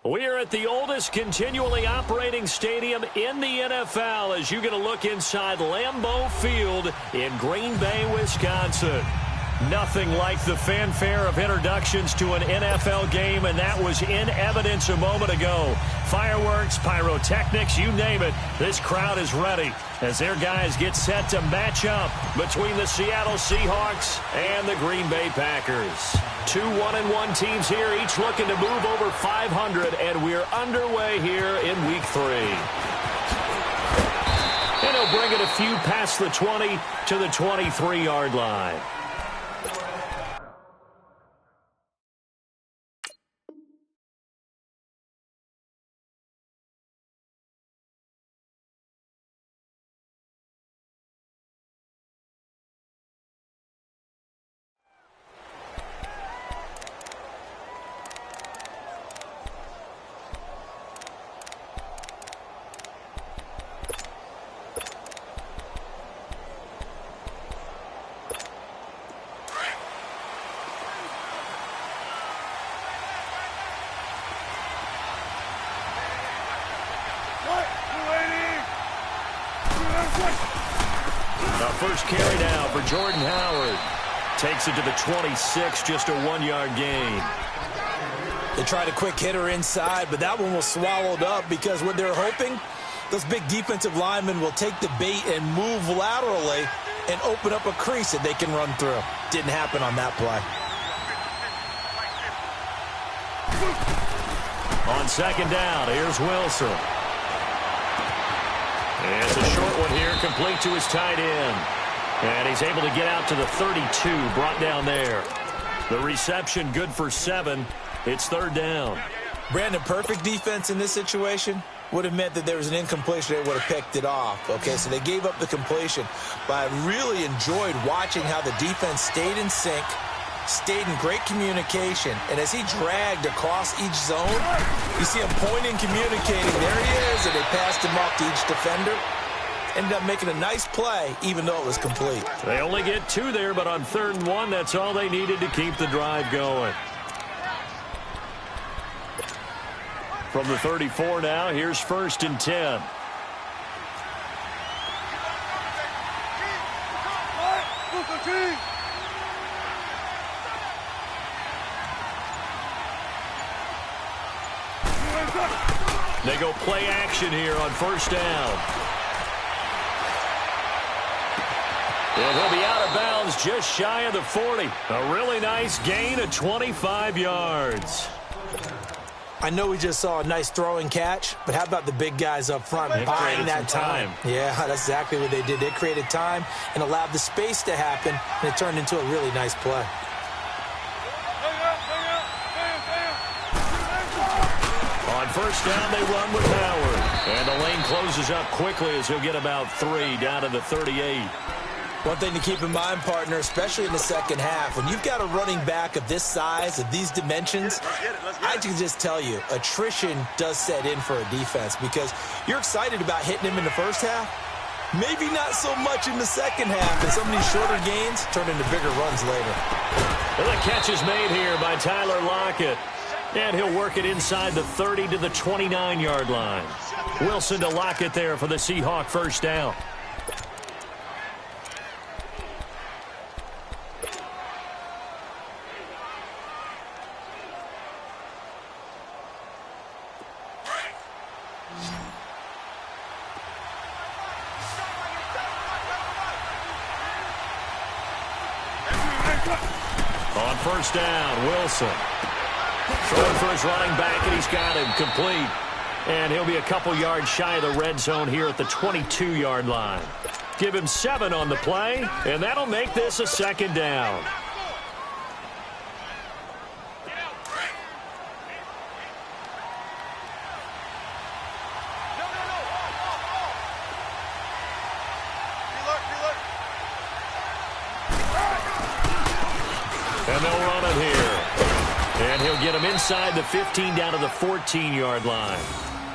We are at the oldest continually operating stadium in the NFL as you get a look inside Lambeau Field in Green Bay, Wisconsin. Nothing like the fanfare of introductions to an NFL game, and that was in evidence a moment ago. Fireworks, pyrotechnics, you name it. This crowd is ready as their guys get set to match up between the Seattle Seahawks and the Green Bay Packers. Two 1-1 teams here, each looking to move over 500, and we're underway here in Week 3. And he'll bring it a few past the 20 to the 23-yard line. First carry now for Jordan Howard. Takes it to the 26, just a 1-yard gain. They tried a quick hitter inside, but that one was swallowed up because what they're hoping, those big defensive linemen will take the bait and move laterally and open up a crease that they can run through. Didn't happen on that play. On second down, here's Wilson. And it's a short one here, complete to his tight end. And he's able to get out to the 32, brought down there. The reception good for 7. It's third down. Brandon, perfect defense in this situation would have meant that there was an incompletion. They would have picked it off. Okay, so they gave up the completion. But I really enjoyed watching how the defense stayed in sync, stayed in great communication, and as he dragged across each zone, you see him pointing, communicating. There he is, and they passed him off to each defender. Ended up making a nice play, even though it was complete. They only get 2 there, but on 3rd and 1, that's all they needed to keep the drive going. From the 34 now, here's 1st and 10. They go play action here on 1st down. And he'll be out of bounds just shy of the 40. A really nice gain of 25 yards. I know we just saw a nice throwing catch, but how about the big guys up front buying that time? Yeah, that's exactly what they did. They created time and allowed the space to happen, and it turned into a really nice play. On 1st down, they run with Howard. And the lane closes up quickly as he'll get about 3 down to the 38. One thing to keep in mind, partner, especially in the second half, when you've got a running back of this size, of these dimensions, I can just tell you, attrition does set in for a defense because you're excited about hitting him in the first half. Maybe not so much in the second half, and some of these shorter gains turn into bigger runs later. Well, the catch is made here by Tyler Lockett. And he'll work it inside the 30 to the 29-yard line. Wilson to Lockett there for the Seahawk 1st down. On 1st down, Wilson. Throwing for his running back, and he's got him complete. And he'll be a couple yards shy of the red zone here at the 22-yard line. Give him 7 on the play, and that'll make this a 2nd down. And they'll run it here. And he'll get him inside the 15 down to the 14-yard line.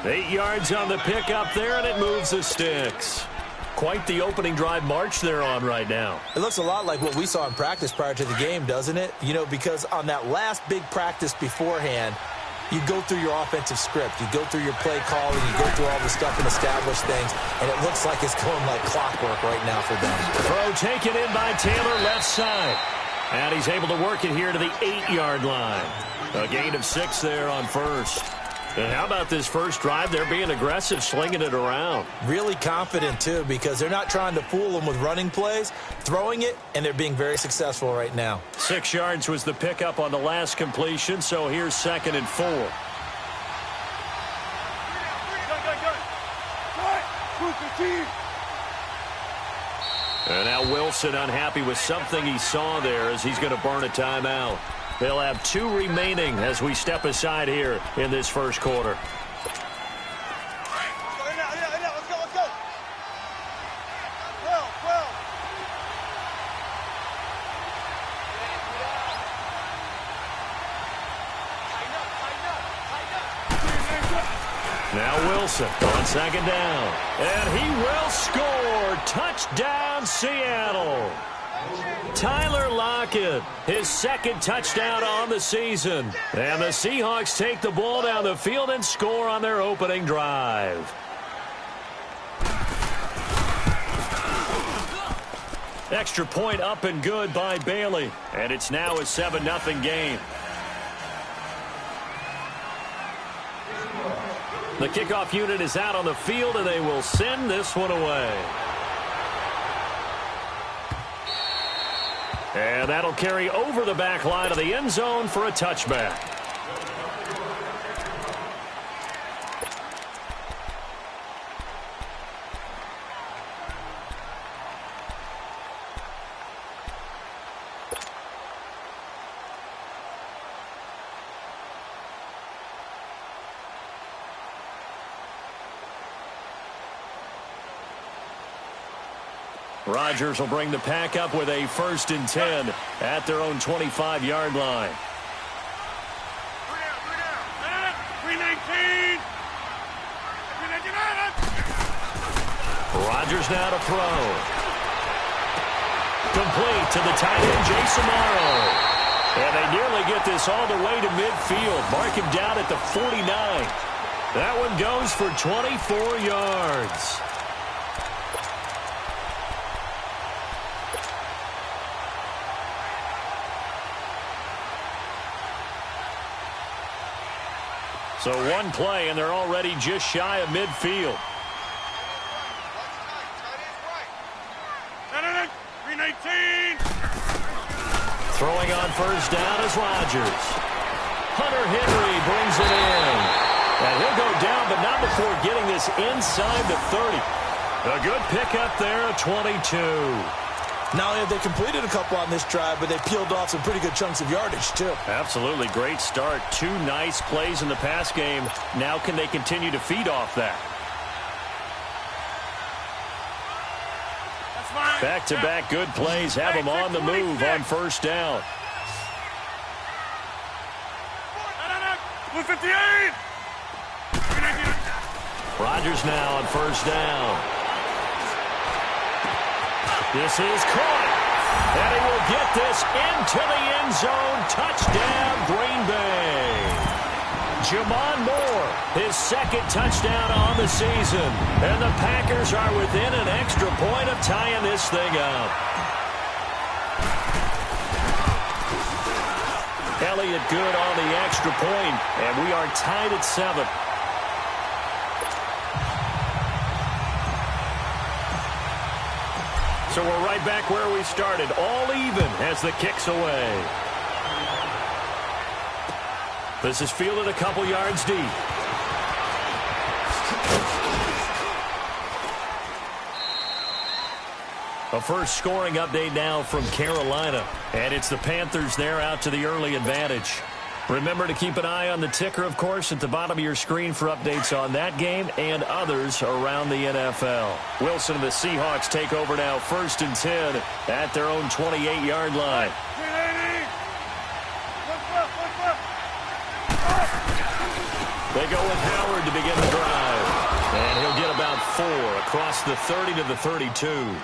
8 yards on the pickup there, and it moves the sticks. Quite the opening drive march they're on right now. It looks a lot like what we saw in practice prior to the game, doesn't it? You know, because on that last big practice beforehand, you go through your offensive script. You go through your play calling. You go through all the stuff and establish things. And it looks like it's going like clockwork right now for them. Throw taken in by Taylor, left side. And he's able to work it here to the 8-yard line. A gain of 6 there on first. And how about this first drive? They're being aggressive, slinging it around. Really confident, too, because they're not trying to fool them with running plays, throwing it, and they're being very successful right now. 6 yards was the pickup on the last completion, so here's 2nd and 4. And now Wilson unhappy with something he saw there as he's going to burn a timeout. They'll have 2 remaining as we step aside here in this first quarter. Now Wilson on 2nd down. And he will score. Touchdown, Seattle. Tyler Lockett, his 2nd touchdown on the season. And the Seahawks take the ball down the field and score on their opening drive. Extra point up and good by Bailey. And it's now a 7-0 game. The kickoff unit is out on the field, and they will send this one away. And that'll carry over the back line of the end zone for a touchback. Rodgers will bring the pack up with a 1st and 10 at their own 25-yard line. 319. Rodgers now to throw. Complete to the tight end, Jason Morrow. And they nearly get this all the way to midfield. Mark him down at the 49. That one goes for 24 yards. So one play, and they're already just shy of midfield. 319. Throwing on 1st down is Rodgers. Hunter Henry brings it in. And he'll go down, but not before getting this inside the 30. A good pickup there at 22. Not only have they completed a couple on this drive, but they peeled off some pretty good chunks of yardage, too. Absolutely. Great start. 2 nice plays in the pass game. Now can they continue to feed off that? Back-to-back good plays have them on the move on 1st down. 58. Rodgers now on 1st down. This is caught. And he will get this into the end zone. Touchdown, Green Bay. Jamon Moore, his 2nd touchdown on the season. And the Packers are within an extra point of tying this thing up. Elliott good on the extra point, and we are tied at 7. So we're right back where we started, all even as the kick's away. This is fielded a couple yards deep. A first scoring update now from Carolina. And it's the Panthers there out to the early advantage. Remember to keep an eye on the ticker, of course, at the bottom of your screen for updates on that game and others around the NFL. Wilson and the Seahawks take over now 1st and 10 at their own 28-yard line. They go with Howard to begin the drive. And he'll get about 4 across the 30 to the 32.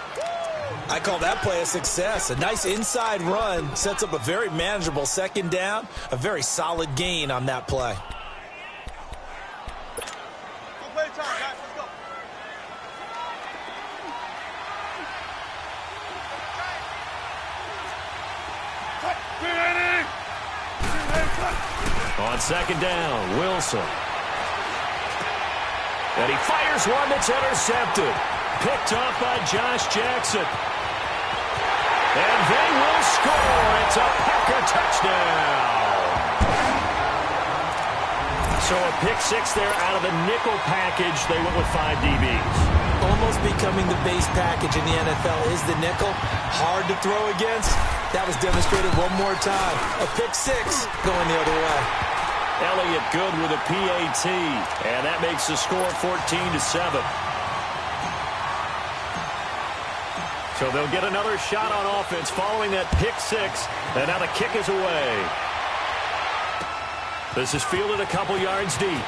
I call that play a success. A nice inside run sets up a very manageable 2nd down. A very solid gain on that play. On second down, Wilson. And he fires one that's intercepted. Picked off by Josh Jackson. And they will score. It's a Packer touchdown. So a pick six there out of the nickel package. They went with 5 DBs. Almost becoming the base package in the NFL is the nickel. Hard to throw against. That was demonstrated one more time. A pick six going the other way. Elliott good with a PAT. And that makes the score 14-7. So they'll get another shot on offense following that pick six. And now the kick is away. This is fielded a couple yards deep.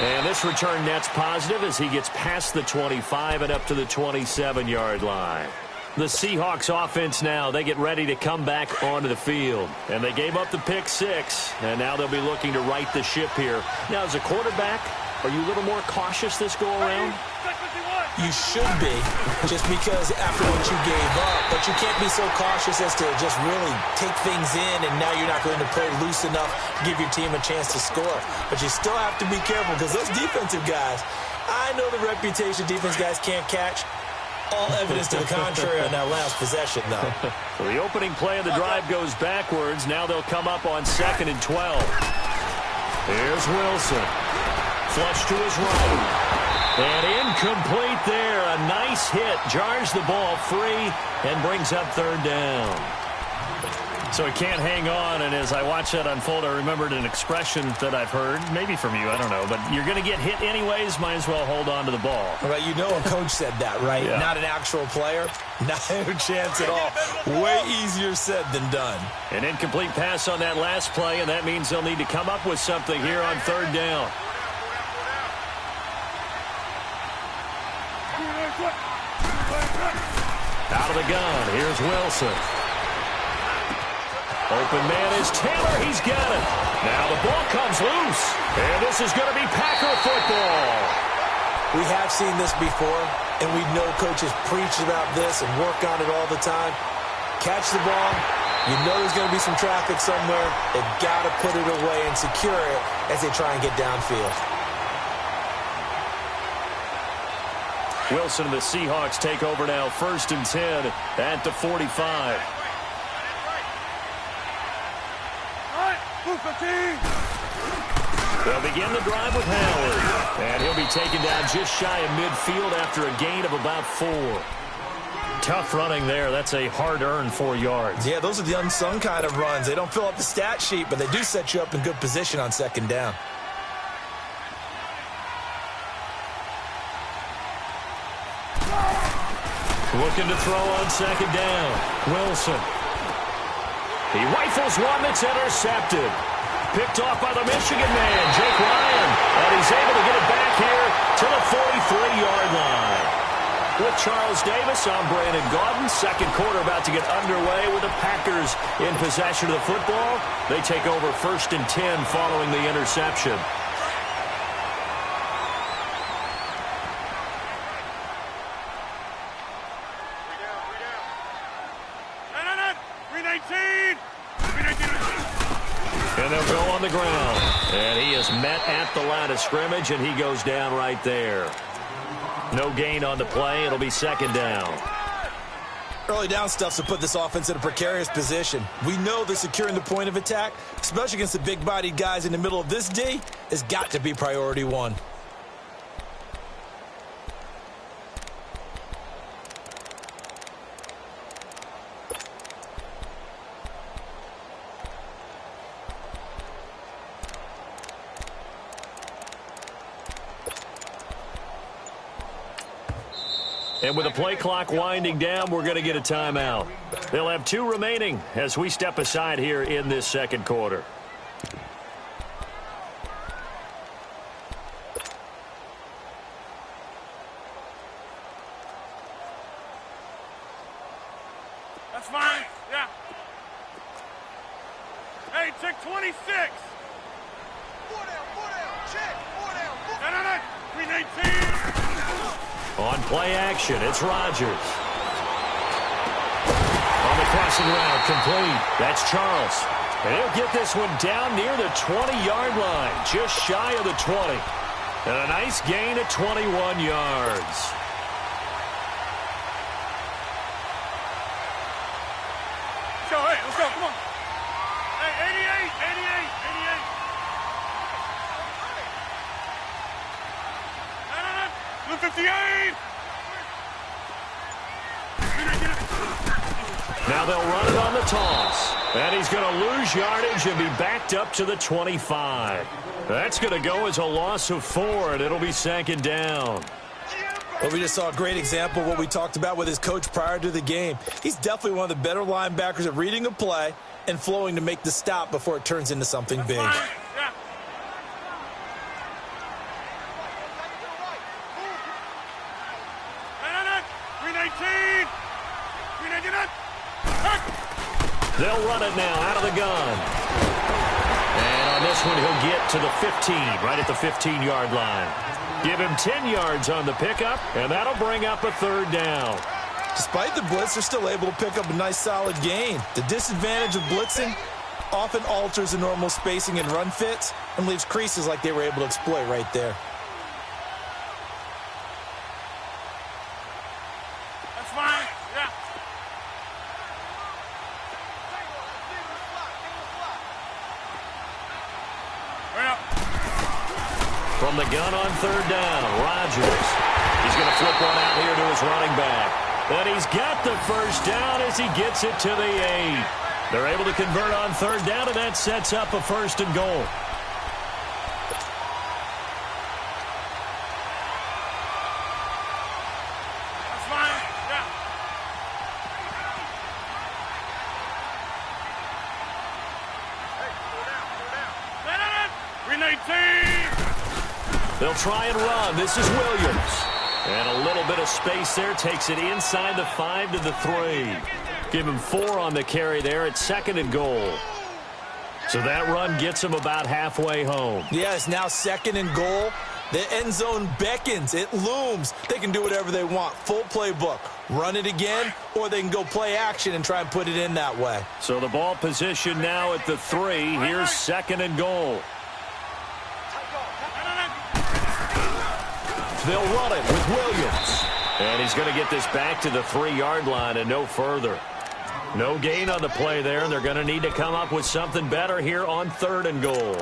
And this return net's positive as he gets past the 25 and up to the 27-yard line. The Seahawks offense now, they get ready to come back onto the field. And they gave up the pick six, and now they'll be looking to right the ship here. Now, as a quarterback, are you a little more cautious this go-around? You should be, just because after what you gave up. But you can't be so cautious as to just really take things in, and now you're not going to play loose enough to give your team a chance to score. But you still have to be careful, because those defensive guys, I know the reputation defense guys can't catch. All evidence to the contrary on that last possession, though. So the opening play of the drive goes backwards. Now they'll come up on 2nd and 12. Here's Wilson. Flush to his right. And incomplete there. A nice hit. Jars the ball free and brings up 3rd down. So he can't hang on, and as I watch that unfold, I remembered an expression that I've heard, maybe from you, I don't know, but you're going to get hit anyways, might as well hold on to the ball. Right, you know a coach said that, right? Yeah. Not an actual player. Not a chance at all. Way easier said than done. An incomplete pass on that last play, and that means they'll need to come up with something here on 3rd down. Out of the gun, here's Wilson. Open man is Taylor. He's got it. Now the ball comes loose. And this is going to be Packer football. We have seen this before, and we know coaches preach about this and work on it all the time. Catch the ball. You know there's going to be some traffic somewhere. They've got to put it away and secure it as they try and get downfield. Wilson and the Seahawks take over now. 1st and 10 at the 45. They'll begin the drive with Howard. And he'll be taken down just shy of midfield after a gain of about 4. Tough running there. That's a hard-earned 4 yards. Yeah, those are the unsung kind of runs. They don't fill up the stat sheet, but they do set you up in good position on 2nd down. Looking to throw on 2nd down. Wilson. He rifles one that's intercepted. Picked off by the Michigan man, Jake Ryan. And he's able to get it back here to the 43-yard line. With Charles Davis, I'm Brandon Gaudin. 2nd quarter about to get underway with the Packers in possession of the football. They take over 1st and 10 following the interception. And they'll go on the ground. And he is met at the line of scrimmage, and he goes down right there. No gain on the play. It'll be 2nd down. Early down stuff to put this offense in a precarious position. We know that securing the point of attack, especially against the big-bodied guys in the middle of this D, has got to be priority 1. And with the play clock winding down, we're going to get a timeout. They'll have 2 remaining as we step aside here in this 2nd quarter. That's fine. Yeah. Hey, check 26. 4 down, check. 4 down. No. 319. On play action, it's Rodgers. Crossing route complete. That's Charles. And he'll get this one down near the 20-yard line, just shy of the 20. And a nice gain of 21 yards. Hey, let's go, come on. Hey, 88, 88, 88. 258. Now they'll run it on the toss. And he's going to lose yardage and be backed up to the 25. That's going to go as a loss of 4, and it'll be second down. Well, we just saw a great example of what we talked about with his coach prior to the game. He's definitely one of the better linebackers at reading a play and flowing to make the stop before it turns into something big. Yeah. 319. 319. They'll run it now out of the gun. And on this one, he'll get to the 15, right at the 15-yard line. Give him 10 yards on the pickup, and that'll bring up a third down. Despite the blitz, they're still able to pick up a nice, solid gain. The disadvantage of blitzing often alters the normal spacing and run fits and leaves creases like they were able to exploit right there. That's fine. Yeah. From the gun on third down, Rodgers. He's going to flip one out here to his running back. And he's got the first down as he gets it to the 8. They're able to convert on third down, and that sets up a first and goal. That's fine. Yeah. Hey, slow down. 319. They'll try and run. This is Williams. And a little bit of space there. Takes it inside the 5 to the 3. Give him 4 on the carry there at second and goal. So that run gets him about halfway home. Yeah, it's now second and goal. The end zone beckons. It looms. They can do whatever they want. Full playbook. Run it again, or they can go play action and try and put it in that way. So the ball position now at the 3. Here's second and goal. They'll run it with Williams. And he's going to get this back to the 3-yard line and no further. No gain on the play there, and they're going to need to come up with something better here on third and goal.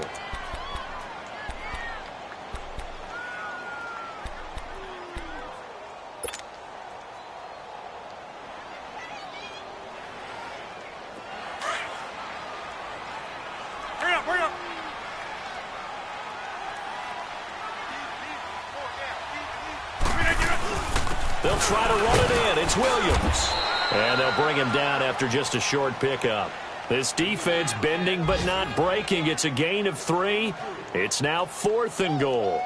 Hurry up. They'll try to run it in. It's Williams. And they'll bring him down after just a short pickup. This defense bending but not breaking. It's a gain of 3. It's now fourth and goal.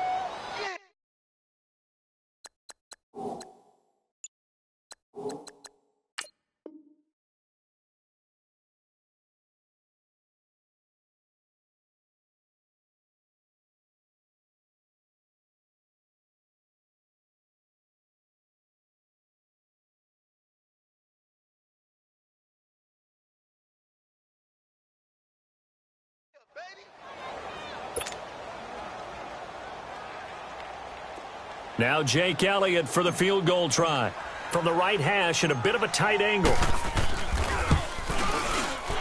Now Jake Elliott for the field goal try. From the right hash at a bit of a tight angle.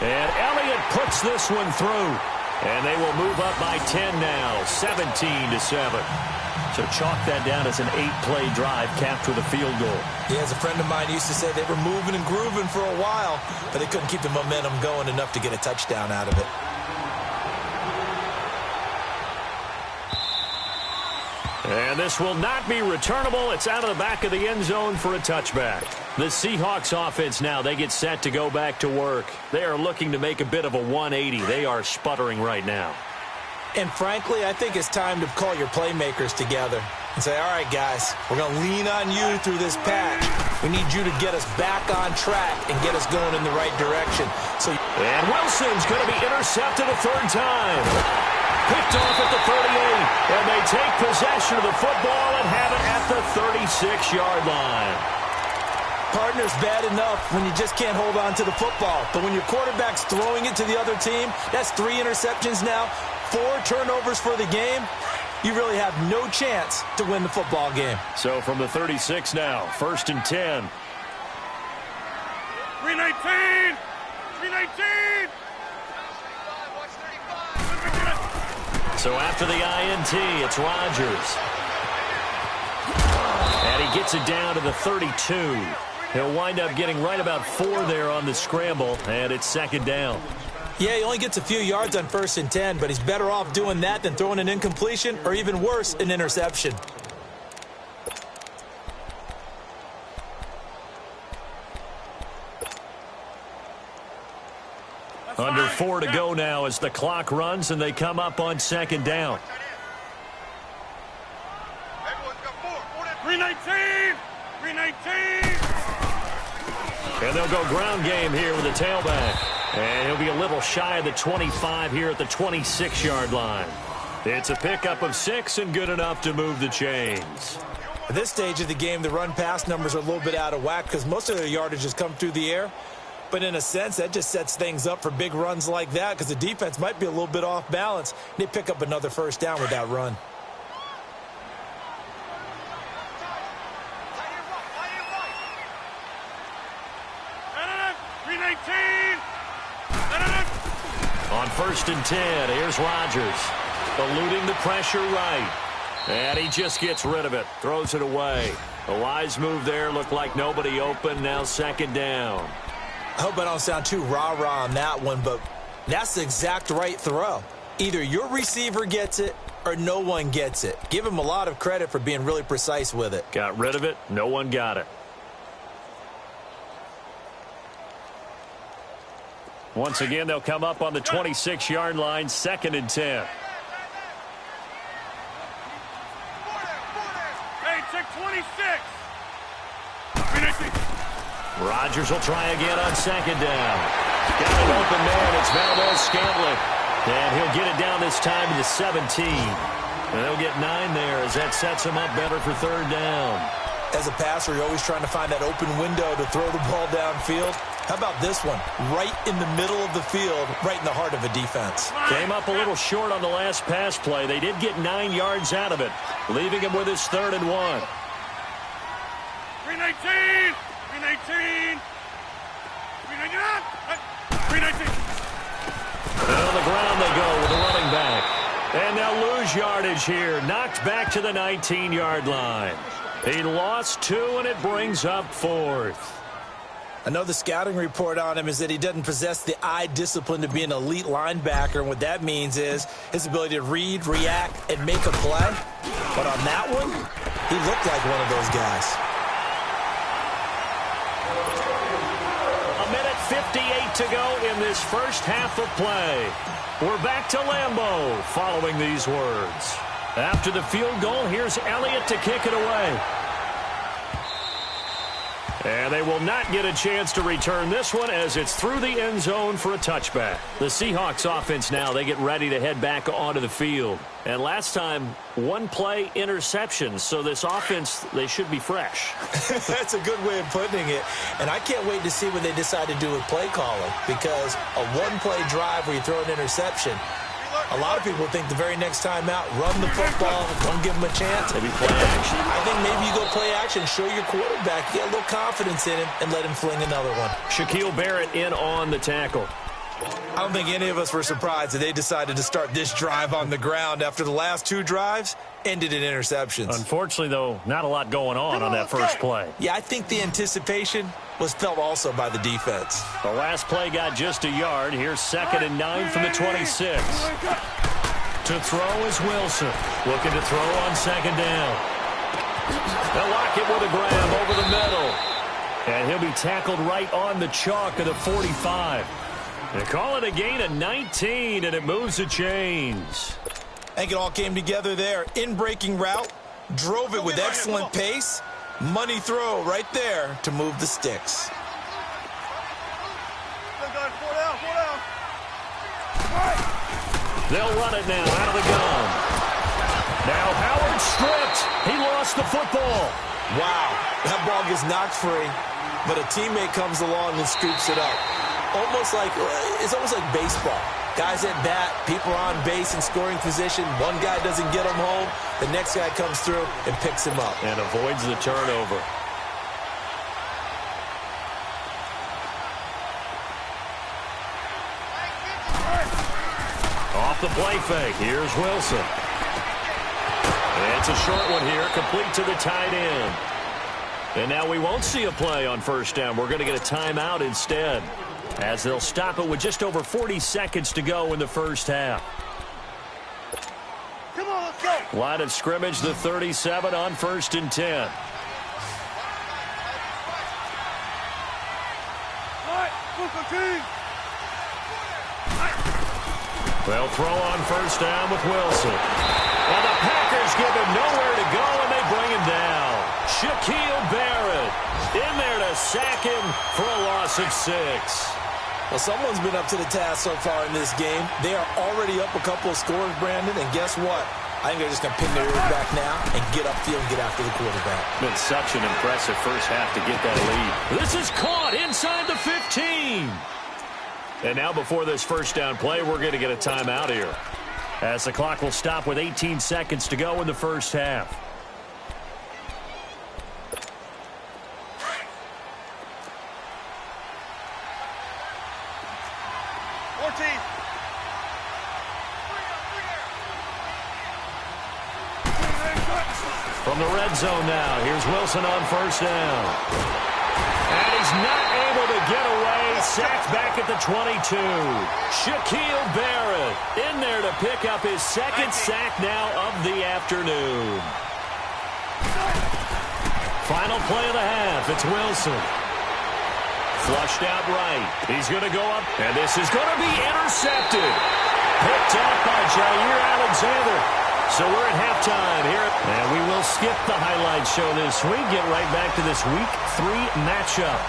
And Elliott puts this one through. And they will move up by 10 now, 17-7. So chalk that down as an 8-play drive capped with a field goal. Yeah, as a friend of mine used to say, they were moving and grooving for a while, but they couldn't keep the momentum going enough to get a touchdown out of it. And this will not be returnable. It's out of the back of the end zone for a touchback. The Seahawks offense now, they get set to go back to work. They are looking to make a bit of a 180. They are sputtering right now. And frankly, I think it's time to call your playmakers together and say, all right, guys, we're going to lean on you through this patch. We need you to get us back on track and get us going in the right direction. And Wilson's going to be intercepted a third time. Picked off at the 38, and they take possession of the football and have it at the 36-yard line. Partner's bad enough when you just can't hold on to the football. But when your quarterback's throwing it to the other team, that's 3 interceptions now, 4 turnovers for the game. You really have no chance to win the football game. So from the 36 now, 1st and 10. 319! 319! So after the INT, it's Rodgers. And he gets it down to the 32. He'll wind up getting right about 4 there on the scramble, and it's 2nd down. Yeah, he only gets a few yards on 1st and 10, but he's better off doing that than throwing an incompletion or even worse, an interception. Under 4 to go now as the clock runs and they come up on 2nd down. 319! 319! And they'll go ground game here with the tailback. And he'll be a little shy of the 25 here at the 26-yard line. It's a pickup of 6 and good enough to move the chains. At this stage of the game, the run-pass numbers are a little bit out of whack because most of their yardage has come through the air. But in a sense, that just sets things up for big runs like that because the defense might be a little bit off balance. They pick up another 1st down with that run. On 1st and 10, here's Rodgers. Eluding the pressure right. And he just gets rid of it. Throws it away. A wise move there. Looked like nobody open. Now 2nd down. I hope I don't sound too rah-rah on that one, but that's the exact right throw. Either your receiver gets it or no one gets it. Give him a lot of credit for being really precise with it. Got rid of it. No one got it. Once again, they'll come up on the 26-yard line, 2nd and 10. Hey, check 26! Rodgers will try again on 2nd down. Got an open man. It's Valdez-Scantling. And he'll get it down this time to the 17. And they'll get 9 there as that sets him up better for 3rd down. As a passer, you're always trying to find that open window to throw the ball downfield. How about this one? Right in the middle of the field, right in the heart of a defense. Came up a little short on the last pass play. They did get 9 yards out of it, leaving him with his 3rd and 1. 319! 319! 319! On the ground they go with the running back. And they'll lose yardage here. Knocked back to the 19-yard line. He lost 2, and it brings up 4th. I know the scouting report on him is that he doesn't possess the eye discipline to be an elite linebacker. And what that means is his ability to read, react, and make a play. But on that one, he looked like one of those guys. 1:58 to go in this first half of play. We're back to Lambeau following these words. After the field goal, here's Elliott to kick it away. And they will not get a chance to return this one as it's through the end zone for a touchback. The Seahawks offense now, they get ready to head back onto the field. And last time, 1-play interceptions. So this offense, they should be fresh. That's a good way of putting it. And I can't wait to see what they decide to do with play calling. Because a 1-play drive where you throw an interception, a lot of people think the very next time out, run the football, don't give them a chance. Maybe play action. I think maybe you go play action, show your quarterback, get a little confidence in him, and let him fling another one. Shaquille Barrett in on the tackle. I don't think any of us were surprised that they decided to start this drive on the ground after the last 2 drives ended in interceptions. Unfortunately, though, not a lot going on that first play. Yeah, I think the anticipation was felt also by the defense. The last play got just a yard. Here's 2nd and 9 from the 26. To throw is Wilson. Looking to throw on 2nd down. They'll lock it with a grab over the middle. And he'll be tackled right on the chalk of the 45. They call it a gain of 19, and it moves the chains. I think it all came together there. In-breaking route, drove it with excellent pace. Money throw right there to move the sticks. They'll run it now out of the gun. Now Howard stripped. He lost the football. Wow, that ball gets knocked free. but a teammate comes along and scoops it up. It's almost like baseball. Guys at bat, people are on base in scoring position. One guy doesn't get him home. The next guy comes through and picks him up. And avoids the turnover. Off the play fake. Here's Wilson. It's a short one here, complete to the tight end. And now we won't see a play on first down. We're going to get a timeout instead, as they'll stop it with just over 40 seconds to go in the first half. Come on, let's go. Line of scrimmage, the 37 on 1st and 10. All right, Booker team. They'll throw on first down with Wilson. And the Packers give him nowhere to go, and they bring him down. Shaquille Barrett in there to sack him for a loss of 6. Well, someone's been up to the task so far in this game. They are already up a couple of scores, Brandon, and guess what? I think they're just going to pin their ears back now and get upfield and get after the quarterback. Been such an impressive first half to get that lead. This is caught inside the 15. And now before this first down play, we're going to get a timeout here, as the clock will stop with 18 seconds to go in the first half. From the red zone now, here's Wilson on first down. And he's not able to get away. Sacked back at the 22. Shaquille Barrett in there to pick up his second sack now of the afternoon. Final play of the half. It's Wilson. Flushed out right. He's going to go up, and this is going to be intercepted. Picked up by Jair Alexander. So we're at halftime here. And we will skip the highlight show this week. Get right back to this Week 3 matchup.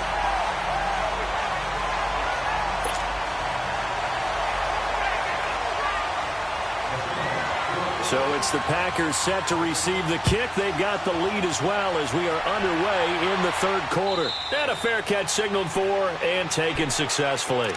So it's the Packers set to receive the kick. They've got the lead as well as we are underway in the third quarter. And a fair catch signaled for and taken successfully.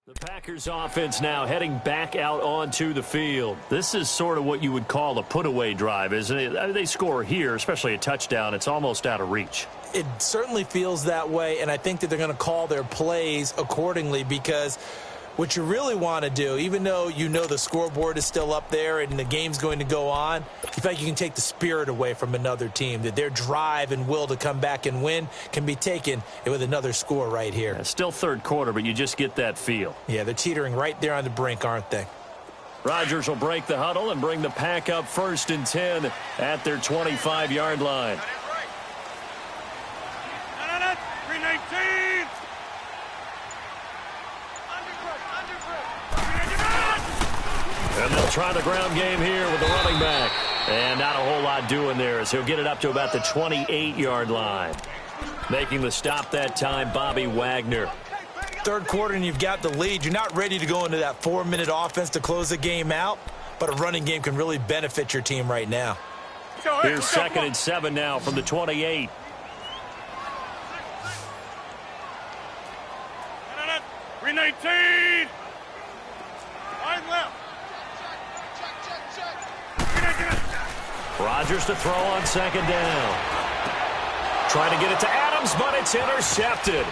The Packers offense now heading back out onto the field. This is sort of what you would call a put-away drive, isn't it? I mean, they score here, especially a touchdown. It's almost out of reach. It certainly feels that way, and I think that they're going to call their plays accordingly, because what you really want to do, even though you know the scoreboard is still up there and the game's going to go on, you feel like you can take the spirit away from another team, that their drive and will to come back and win can be taken with another score right here. Yeah, still third quarter, but you just get that feel. Yeah, they're teetering right there on the brink, aren't they? Rodgers will break the huddle and bring the Pack up 1st and 10 at their 25-yard line. 319. And they'll try the ground game here with the running back. And not a whole lot doing there, as he'll get it up to about the 28-yard line. Making the stop that time, Bobby Wagner. Third quarter and you've got the lead. You're not ready to go into that 4-minute offense to close the game out, but a running game can really benefit your team right now. Here's 2nd and 7 now from the 28. Three 19. Wide left. Rodgers to throw on 2nd down. Trying to get it to Adams, but it's intercepted.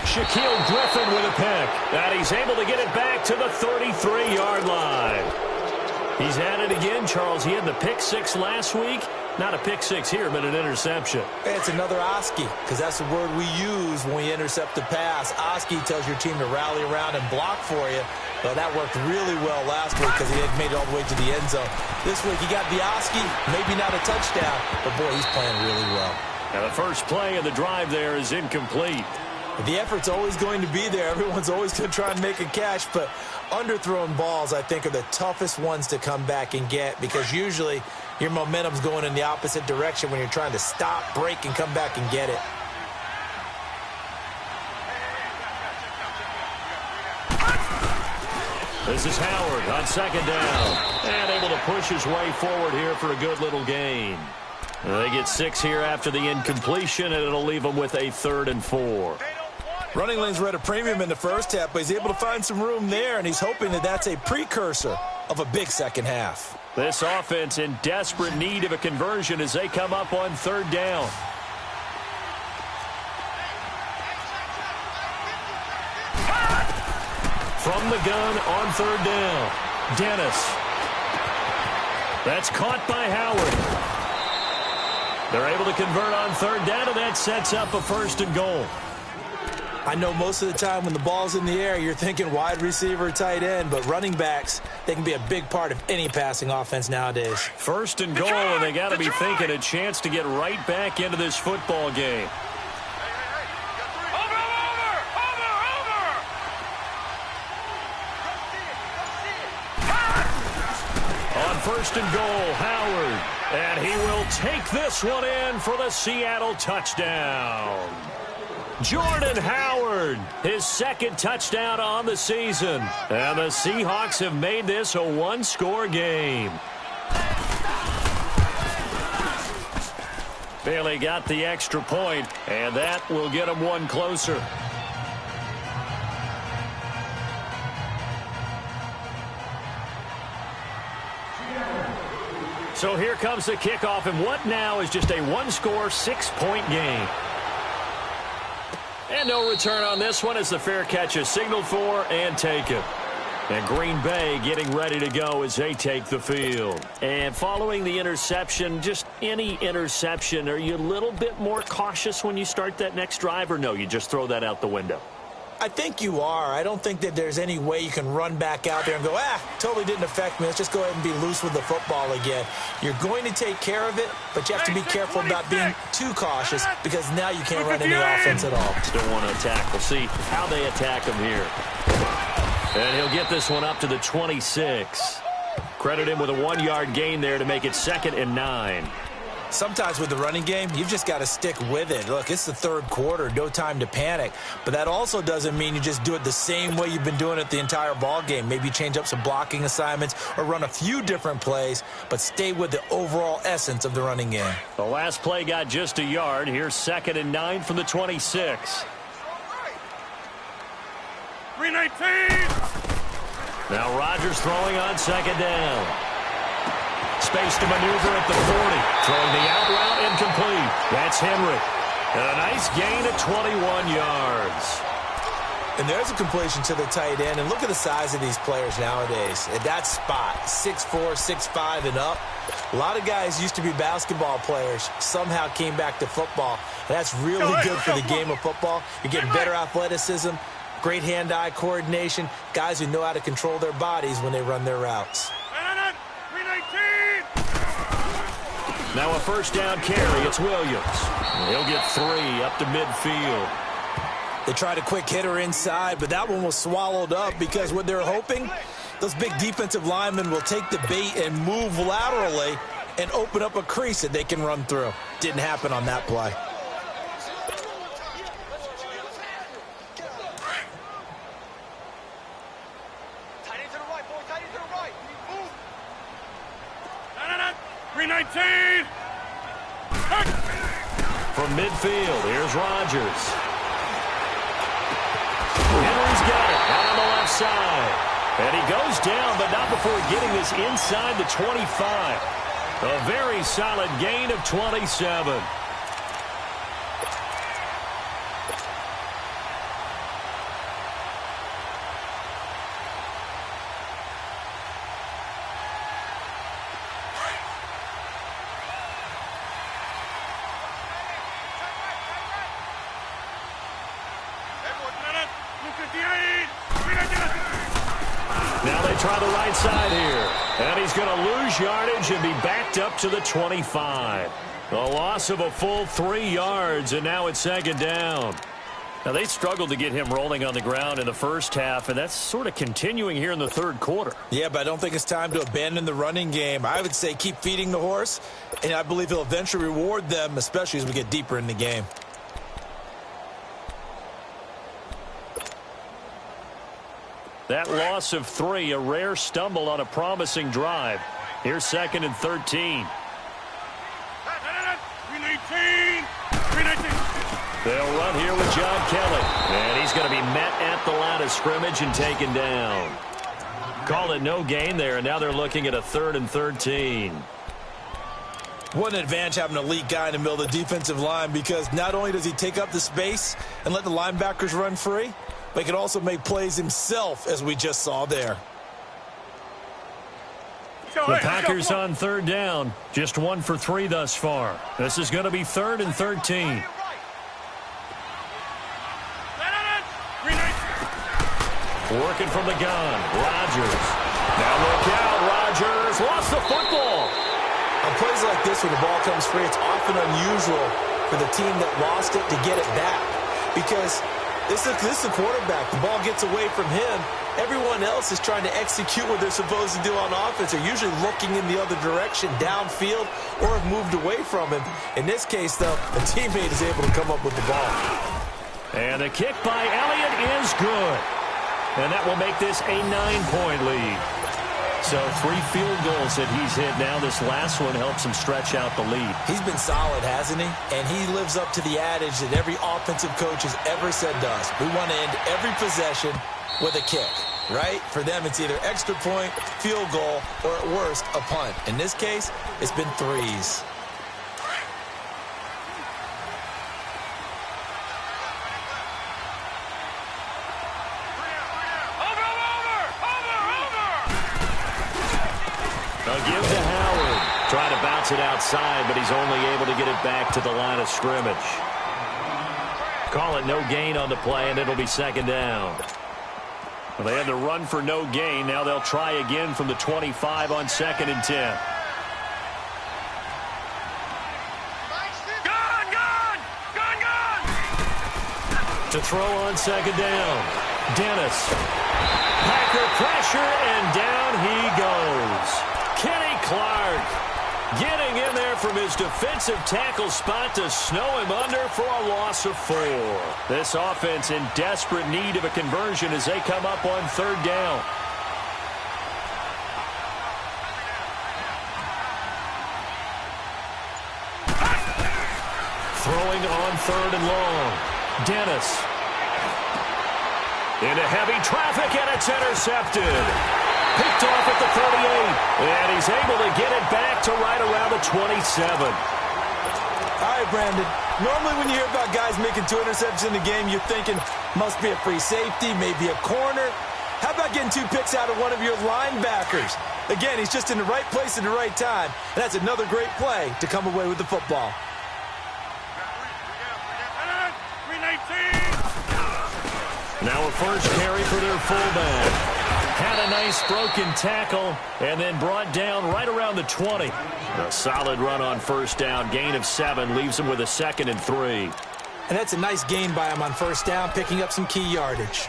Shaquille Griffin with a pick. And he's able to get it back to the 33-yard line. He's at it again, Charles. He had the pick 6 last week. Not a pick 6 here, but an interception. It's another Oski, because that's the word we use when we intercept the pass. Oski tells your team to rally around and block for you. Well, that worked really well last week because he had made it all the way to the end zone. This week he got the Oski, maybe not a touchdown, but boy, he's playing really well. Now the first play of the drive there is incomplete. The effort's always going to be there. Everyone's always going to try and make a catch, but underthrown balls, I think, are the toughest ones to come back and get, because usually your momentum's going in the opposite direction when you're trying to stop, break, and come back and get it. This is Howard on second down. And able to push his way forward here for a good little gain. They get 6 here after the incompletion, and it'll leave them with a 3rd and 4. Running lanes were at a premium in the first half, but he's able to find some room there, and he's hoping that that's a precursor of a big second half. This offense in desperate need of a conversion as they come up on 3rd down. From the gun on 3rd down, Dennis. That's caught by Howard. They're able to convert on 3rd down, and that sets up a 1st and goal. I know most of the time when the ball's in the air, you're thinking wide receiver, tight end, but running backs, they can be a big part of any passing offense nowadays. 1st and goal, and they got to be thinking a chance to get right back into this football game. On 1st and goal, Howard. And he will take this one in for the Seattle touchdown. Jordan Howard, his 2nd touchdown on the season. And the Seahawks have made this a 1-score game. Bailey got the extra point, and that will get him 1 closer. So here comes the kickoff, and what now is just a 1-score, 6-point game. And no return on this one as the fair catch is signaled for and taken. And Green Bay getting ready to go as they take the field. And following the interception, just any interception, are you a little bit more cautious when you start that next drive, or no, you just throw that out the window? I think you are. I don't think that there's any way you can run back out there and go, totally didn't affect me. Let's just go ahead and be loose with the football again. You're going to take care of it, but you have to be careful about being too cautious because now you can't run any offense at all. Still want to attack. We'll see how they attack him here. And he'll get this one up to the 26. Credit him with a 1-yard gain there to make it 2nd and 9. Sometimes with the running game, you've just got to stick with it. Look, it's the 3rd quarter, no time to panic. But that also doesn't mean you just do it the same way you've been doing it the entire ball game. Maybe change up some blocking assignments or run a few different plays, but stay with the overall essence of the running game. The last play got just a yard. Here's 2nd and 9 from the 26. 319. Now Rodgers throwing on 2nd down. Space to maneuver at the 40. Throwing the out route incomplete. That's Henry. And a nice gain of 21 yards. And there's a completion to the tight end. And look at the size of these players nowadays. At that spot, 6'4", 6'5", and up. A lot of guys used to be basketball players. Somehow came back to football. And that's really good for the game of football. You're getting better athleticism, great hand-eye coordination, guys who know how to control their bodies when they run their routes. Now a 1st down carry. It's Williams. He'll get 3 up to midfield. They tried a quick hitter inside, but that one was swallowed up because what they're hoping, those big defensive linemen will take the bait and move laterally and open up a crease that they can run through. Didn't happen on that play. Tight end to the right, boy. Tight end to the right. Move. 319. From midfield, here's Rodgers. Henry's got it out on the left side. And he goes down, but not before getting this inside the 25. A very solid gain of 27. Now they try the right side here. And he's going to lose yardage and be backed up to the 25. A loss of a full 3 yards, and now it's 2nd down. Now they struggled to get him rolling on the ground in the first half, and that's sort of continuing here in the 3rd quarter. Yeah, but I don't think it's time to abandon the running game. I would say keep feeding the horse, and I believe he'll eventually reward them, especially as we get deeper in the game. That loss of 3, a rare stumble on a promising drive. Here's 2nd and 13. They'll run here with John Kelly. And he's going to be met at the line of scrimmage and taken down. Call it no gain there, and now they're looking at a 3rd and 13. What an advantage having an elite guy in the middle of the defensive line, because not only does he take up the space and let the linebackers run free, but he can also make plays himself, as we just saw there. The Packers on 3rd down. Just 1 for 3 thus far. This is going to be 3rd and 13. Working from the gun. Rodgers. Now look out. Rodgers lost the football. On plays like this, when the ball comes free, it's often unusual for the team that lost it to get it back, because this is the quarterback. The ball gets away from him. Everyone else is trying to execute what they're supposed to do on offense. They're usually looking in the other direction, downfield, or have moved away from him. In this case, though, a teammate is able to come up with the ball. And the kick by Elliott is good. And that will make this a 9-point lead. So 3 field goals that he's hit now. This last one helps him stretch out the lead. He's been solid, hasn't he? And he lives up to the adage that every offensive coach has ever said to us. We want to end every possession with a kick, right? For them, it's either extra point, field goal, or at worst, a punt. In this case, it's been 3s. Give to Howard. Trying to bounce it outside, but he's only able to get it back to the line of scrimmage. Call it no gain on the play, and it'll be 2nd down. Well, they had to run for no gain. Now they'll try again from the 25 on 2nd and 10. To throw on 2nd down. Dennis. Packer pressure, and down he goes. Kenny Clark getting in there from his defensive tackle spot to snow him under for a loss of 4. This offense in desperate need of a conversion as they come up on 3rd down. Throwing on 3rd and long. Dennis. Into heavy traffic, and it's intercepted. Picked off at the 38, and he's able to get it back to right around the 27. All right, Brandon. Normally when you hear about guys making 2 interceptions in the game, you're thinking must be a free safety, maybe a corner. How about getting 2 picks out of one of your linebackers? Again, he's just in the right place at the right time, and that's another great play to come away with the football. Now a first carry for their fullback. Had a nice broken tackle and then brought down right around the 20. A solid run on 1st down. Gain of 7 leaves him with a 2nd and 3. And that's a nice gain by him on 1st down, picking up some key yardage.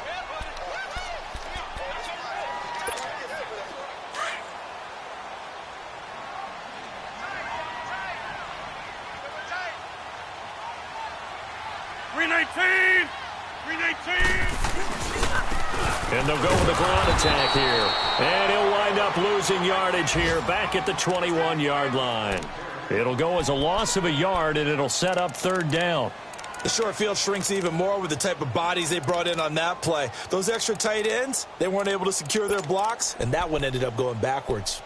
And they'll go with a ground attack here. And he'll wind up losing yardage here back at the 21-yard line. It'll go as a loss of a yard, and it'll set up 3rd down. The short field shrinks even more with the type of bodies they brought in on that play. Those extra tight ends, they weren't able to secure their blocks, and that one ended up going backwards.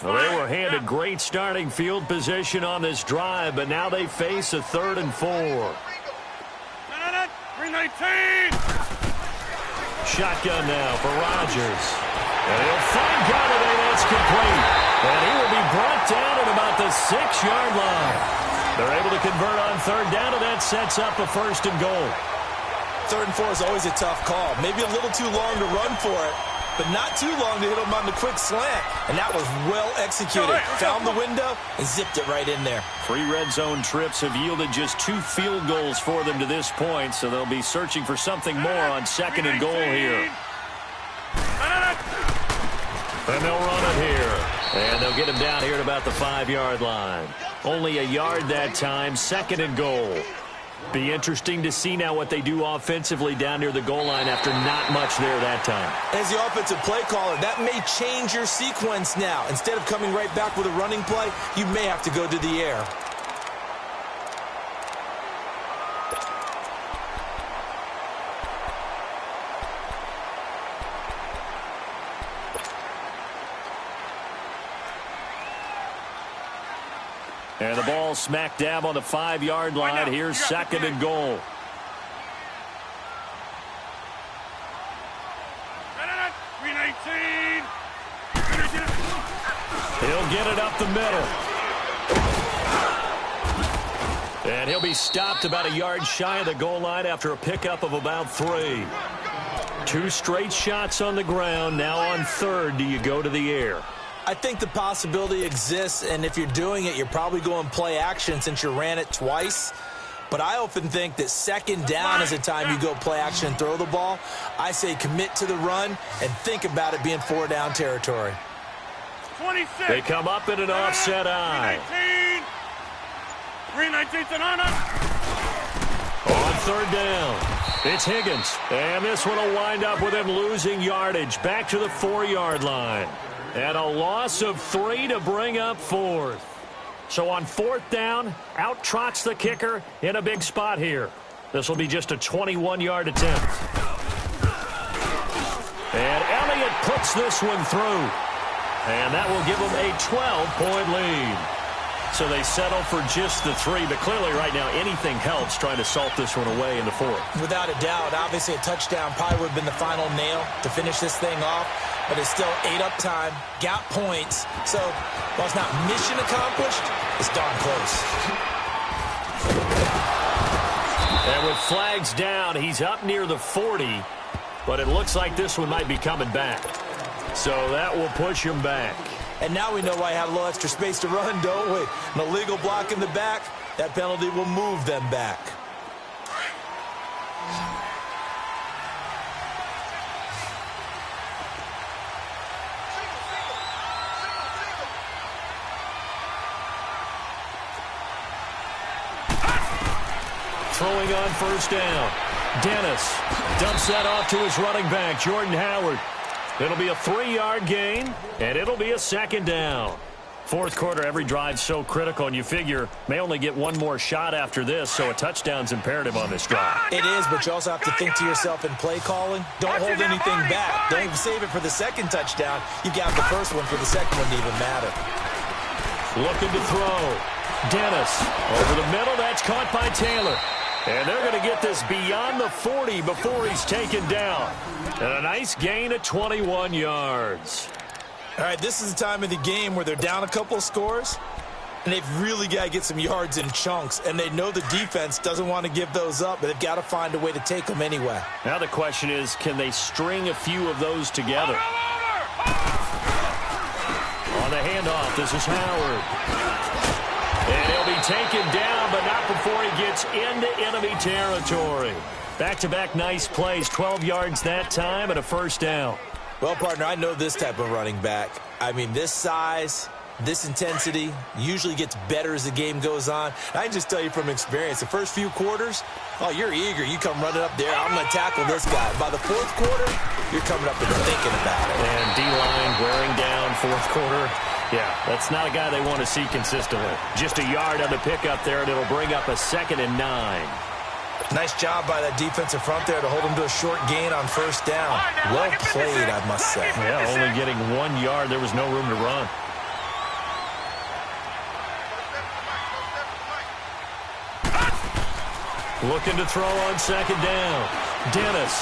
Well, they were handed great starting field position on this drive, but now they face a 3rd and 4. Shotgun now for Rodgers. And he'll find Golladay. That's complete. And he will be brought down at about the 6-yard line. They're able to convert on 3rd down, and that sets up a 1st and goal. 3rd and 4 is always a tough call. Maybe a little too long to run for it, but not too long to hit him on the quick slant. And that was well executed. Found the window and zipped it right in there. 3 red zone trips have yielded just 2 field goals for them to this point, so they'll be searching for something more on 2nd and goal here. And they'll run it here. And they'll get him down here at about the 5-yard line. Only a yard that time, 2nd and goal. Be interesting to see now what they do offensively down near the goal line after not much there that time. As the offensive play caller, that may change your sequence now. Instead of coming right back with a running play, you may have to go to the air. And the ball smack dab on the 5-yard line. Here's 2nd and goal. He'll get it up the middle. And he'll be stopped about a yard shy of the goal line after a pickup of about 3. 2 straight shots on the ground. Now on 3rd, do you go to the air? I think the possibility exists, and if you're doing it, you're probably going play action since you ran it twice. But I often think that 2nd down is the time you go play action and throw the ball. I say commit to the run and think about it being 4-down territory. 26. They come up in an offset eye. 319's an honor. On 3rd down, it's Higgins. And this one will wind up with him losing yardage back to the 4-yard line. And a loss of 3 to bring up 4th. So on 4th down, out trots the kicker in a big spot here. This will be just a 21-yard attempt. And Elliott puts this one through. And that will give them a 12-point lead. So they settle for just the 3. But clearly right now anything helps trying to salt this one away in the 4th. Without a doubt, obviously a touchdown probably would have been the final nail to finish this thing off. But it's still 8 up time, got points. So while it's not mission accomplished, it's darn close. And with flags down, he's up near the 40. But it looks like this one might be coming back. So that will push him back. And now we know why I had a little extra space to run, don't we? An illegal block in the back, that penalty will move them back. Throwing on 1st down. Dennis dumps that off to his running back, Jordan Howard. It'll be a 3-yard gain, and it'll be a 2nd down. 4th quarter, every drive so critical, and you figure may only get one more shot after this, so a touchdown's imperative on this drive. It is, but you also have to think to yourself in play calling. Don't hold anything back. Don't save it for the 2nd touchdown. You got the 1st one for the 2nd one to even matter. Looking to throw. Dennis over the middle. That's caught by Taylor. And they're going to get this beyond the 40 before he's taken down. And a nice gain of 21 yards. All right, this is the time of the game where they're down a couple of scores, and they've really got to get some yards in chunks, and they know the defense doesn't want to give those up, but they've got to find a way to take them anyway. Now the question is, can they string a few of those together? On the handoff, this is Howard. And he'll be taken down, but not before he gets into enemy territory. Back-to-back nice plays, 12 yards that time and a 1st down. Well, partner, I know this type of running back. I mean, this size, this intensity usually gets better as the game goes on. I can just tell you from experience, the first few quarters, oh, you're eager. You come running up there, I'm going to tackle this guy. By the 4th quarter, you're coming up and thinking about it. And D-line wearing down 4th quarter. Yeah, that's not a guy they want to see consistently. Just a yard on the pickup there, and it'll bring up a 2nd and 9. Nice job by that defensive front there to hold him to a short gain on 1st down. Well played, I must say. Yeah, only getting 1 yard. There was no room to run. Looking to throw on 2nd down. Dennis.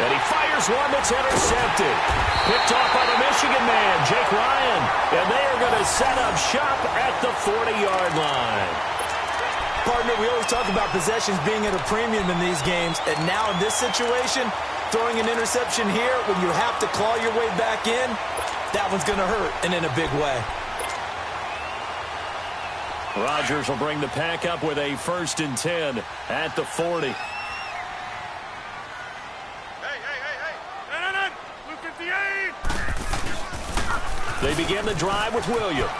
And he fires one that's intercepted. Picked off by the Michigan man, Jake Ryan. And they are going to set up shop at the 40-yard line. Partner, we always talk about possessions being at a premium in these games. And now in this situation, throwing an interception here when you have to claw your way back in, that one's going to hurt, and in a big way. Rodgers will bring the pack up with a 1st and 10 at the 40. They begin the drive with Williams.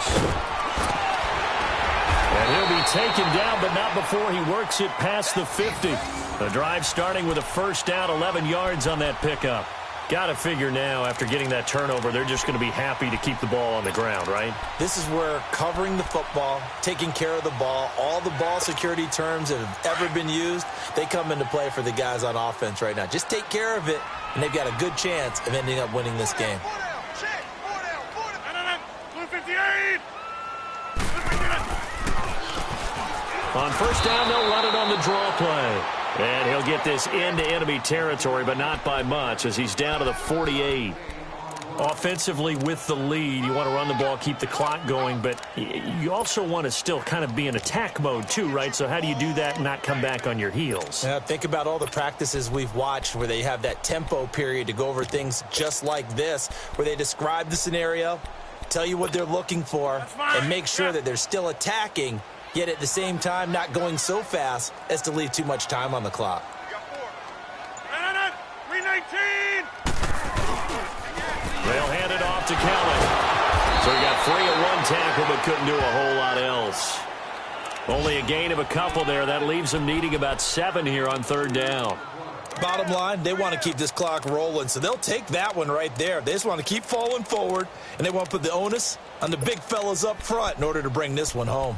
And he'll be taken down, but not before he works it past the 50. The drive starting with a first down, 11 yards on that pickup. Got to figure now, after getting that turnover, they're just going to be happy to keep the ball on the ground, right? This is where covering the football, taking care of the ball, all the ball security terms that have ever been used, they come into play for the guys on offense right now. Just take care of it, and they've got a good chance of ending up winning this game. On first down, they'll run it on the draw play. And he'll get this into enemy territory, but not by much, as he's down to the 48. Offensively, with the lead, you want to run the ball, keep the clock going, but you also want to still kind of be in attack mode too, right? So how do you do that and not come back on your heels? Yeah, think about all the practices we've watched where they have that tempo period to go over things just like this, where they describe the scenario, tell you what they're looking for, and make sure that they're still attacking, yet at the same time not going so fast as to leave too much time on the clock. 319. They'll hand it off to Kelly. So he got 3 at one tackle, but couldn't do a whole lot else. Only a gain of a couple there. That leaves them needing about 7 here on third down. Bottom line, they want to keep this clock rolling, so they'll take that one right there. They just want to keep falling forward, and they want to put the onus on the big fellas up front in order to bring this one home.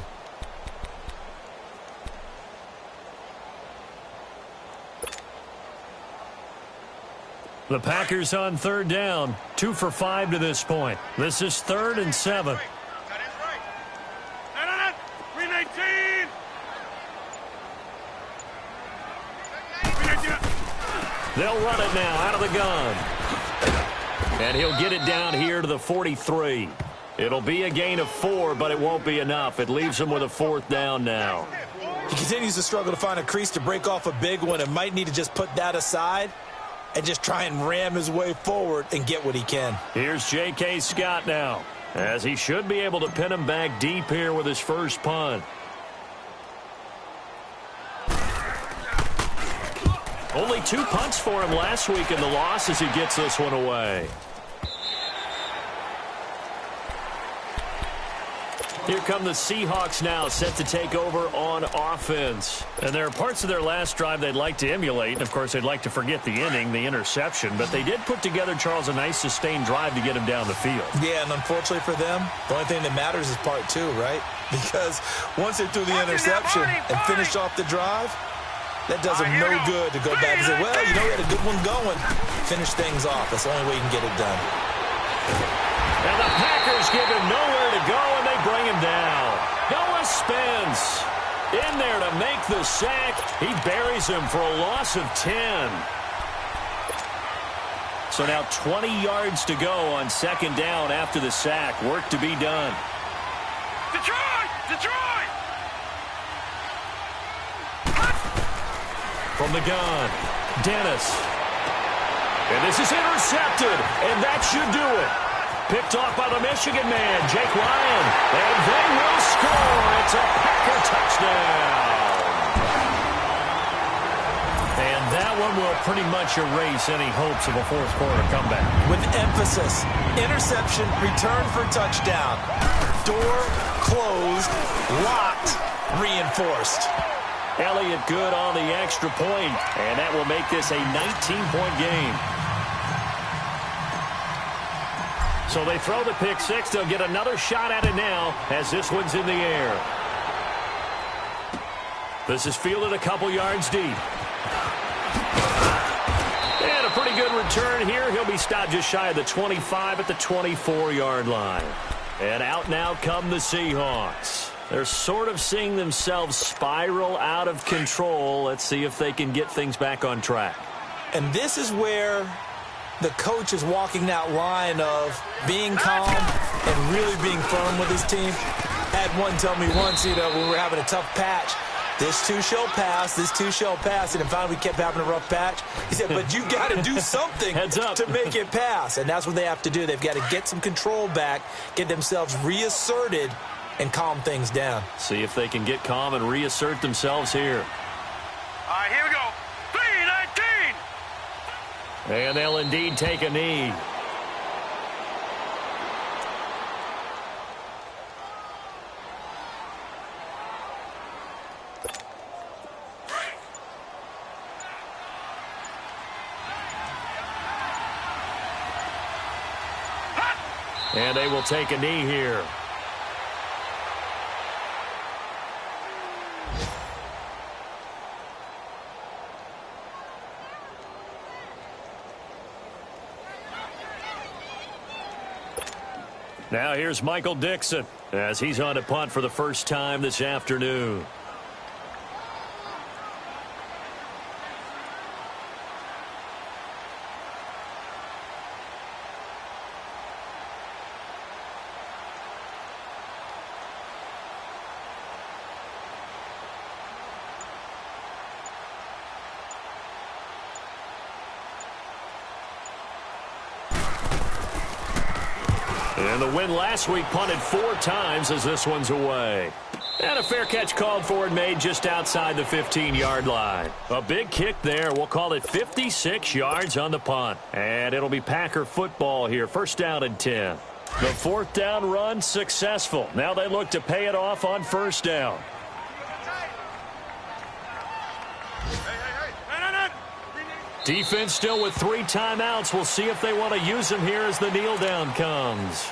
The Packers on third down, 2 for 5 to this point. This is 3rd and 7. That is right. 319. They'll run it now out of the gun. And he'll get it down here to the 43. It'll be a gain of 4, but it won't be enough. It leaves him with a 4th down now. He continues to struggle to find a crease to break off a big one and might need to just put that aside and just try and ram his way forward and get what he can. Here's J.K. Scott now, as he should be able to pin him back deep here with his first punt. Only 2 punts for him last week in the loss as he gets this one away. Here come the Seahawks now, set to take over on offense. And there are parts of their last drive they'd like to emulate. And, of course, they'd like to forget the inning, the interception. But they did put together, Charles, a nice sustained drive to get him down the field. Yeah, and unfortunately for them, the only thing that matters is part 2, right? Because once they threw the interception and finished off the drive, that does them no good to go back and say, well, you know, we had a good one going. Finish things off. That's the only way you can get it done. And the Packers give him nowhere to go, and they bring him down. Noah Spence in there to make the sack. He buries him for a loss of 10. So now 20 yards to go on second down after the sack. Work to be done. Detroit! Detroit! From the gun, Dennis. And this is intercepted, and that should do it. Picked off by the Michigan man, Jake Ryan. And they will score. It's a Packer touchdown. And that one will pretty much erase any hopes of a fourth quarter comeback. With emphasis, interception, return for touchdown. Door closed, locked, reinforced. Elliott good on the extra point, and that will make this a 19-point game. So they throw the pick six. They'll get another shot at it now as this one's in the air. This is fielded a couple yards deep. And a pretty good return here. He'll be stopped just shy of the 25 at the 24-yard line. And out now come the Seahawks. They're sort of seeing themselves spiral out of control. Let's see if they can get things back on track. And this is where the coach is walking that line of being calm and really being firm with his team. Had one tell me once, when we were having a tough patch, this too shall pass, this too shall pass. And then finally we kept having a rough patch. He said, but you got to do something to make it pass. And that's what they have to do. They've got to get some control back, get themselves reasserted, and calm things down. See if they can get calm and reassert themselves here. All right, here we go. 319. And they'll indeed take a knee. And they will take a knee here. Now here's Michael Dixon as he's on to punt for the first time this afternoon. And the win last week punted 4 times as this one's away. And a fair catch called for and made just outside the 15-yard line. A big kick there. We'll call it 56 yards on the punt. And it'll be Packer football here. First down and 10. The 4th down run successful. Now they look to pay it off on first down. Defense still with 3 timeouts. We'll see if they want to use them here as the kneel down comes.